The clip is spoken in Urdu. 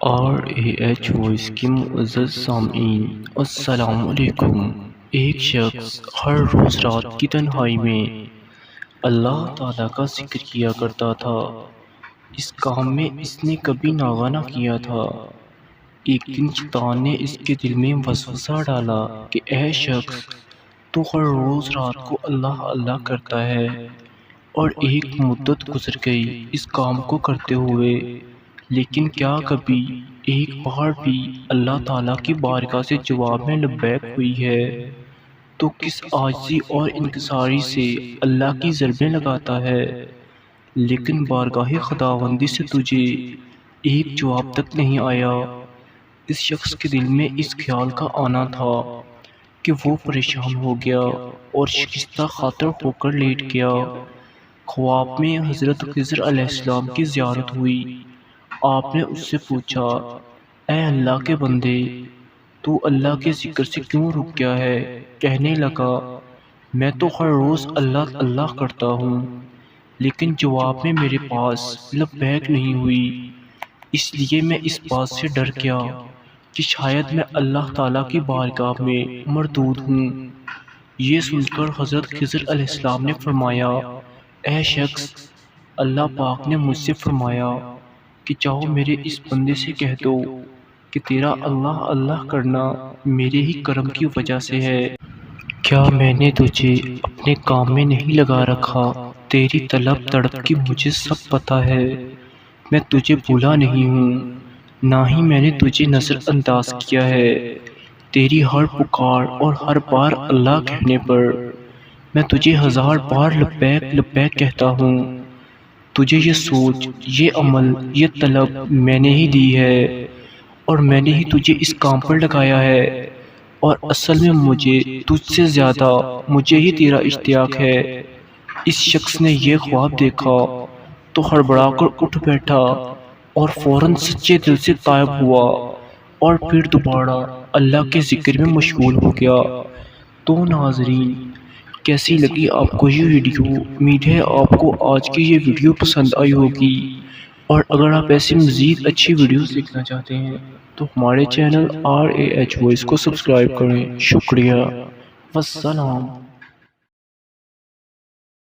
RAH وائس کے معزز سامعین السلام علیکم۔ ایک شخص ہر روز رات کی تنہائی میں اللہ تعالیٰ کا ذکر کیا کرتا تھا۔ اس کام میں اس نے کبھی ناغہ نہ کیا تھا۔ ایک دن شیطان نے اس کے دل میں وسوسہ ڈالا کہ اے شخص، تو ہر روز رات کو اللہ اللہ کرتا ہے، اور ایک مدت گزر گئی اس کام کو کرتے ہوئے، لیکن کیا کبھی ایک بار بھی اللہ تعالیٰ کی بارگاہ سے جواب میں لبیک ہوئی ہے؟ تو کس عاجزی اور انکساری سے اللہ کی ضربیں لگاتا ہے، لیکن بارگاہ خداوندی سے تجھے ایک جواب تک نہیں آیا۔ اس شخص کے دل میں اس خیال کا آنا تھا کہ وہ پریشان ہو گیا اور شکستہ خاطر ہو کر لیٹ گیا۔ خواب میں حضرت خضر علیہ السلام کی زیارت ہوئی۔ آپ نے اس سے پوچھا، اے اللہ کے بندے، تو اللہ کے ذکر سے کیوں رک گیا ہے؟ کہنے لگا، میں تو ہر روز اللہ اللہ کرتا ہوں، لیکن جواب میں میرے پاس لبیک نہیں ہوئی، اس لیے میں اس بات سے ڈر گیا کہ شاید میں اللہ تعالیٰ کی بارگاہ میں مردود ہوں۔ یہ سن کر حضرت خضر علیہ السلام نے فرمایا، اے شخص، اللہ پاک نے مجھ سے فرمایا کہ جاؤ میرے اس بندے سے کہہ دو کہ تیرا اللہ اللہ کرنا میرے ہی کرم کی وجہ سے ہے۔ کیا میں نے تجھے اپنے کام میں نہیں لگا رکھا؟ تیری طلب تڑپ کی مجھے سب پتہ ہے۔ میں تجھے بھولا نہیں ہوں، نہ ہی میں نے تجھے نظر انداز کیا ہے۔ تیری ہر پکار اور ہر بار اللہ کہنے پر میں تجھے ہزار بار لبیک لبیک کہتا ہوں۔ تجھے یہ سوچ، یہ عمل، یہ طلب میں نے ہی دی ہے، اور میں نے ہی تجھے اس کام پر لگایا ہے، اور اصل میں مجھے تجھ سے زیادہ مجھے ہی تیرا اشتیاق ہے۔ اس شخص نے یہ خواب دیکھا تو ہڑبڑا کر اٹھ بیٹھا اور فوراً سچے دل سے تائب ہوا، اور پھر دوبارہ اللہ کے ذکر میں مشغول ہو گیا۔ تو ناظرین، کیسی لگی آپ کو یہ ویڈیو؟ امید ہے آپ کو آج کی یہ ویڈیو پسند آئی ہوگی، اور اگر آپ ایسی مزید اچھی ویڈیوز دیکھنا چاہتے ہیں تو ہمارے چینل RAH وائس کو سبسکرائب کریں۔ شکریہ، والسلام۔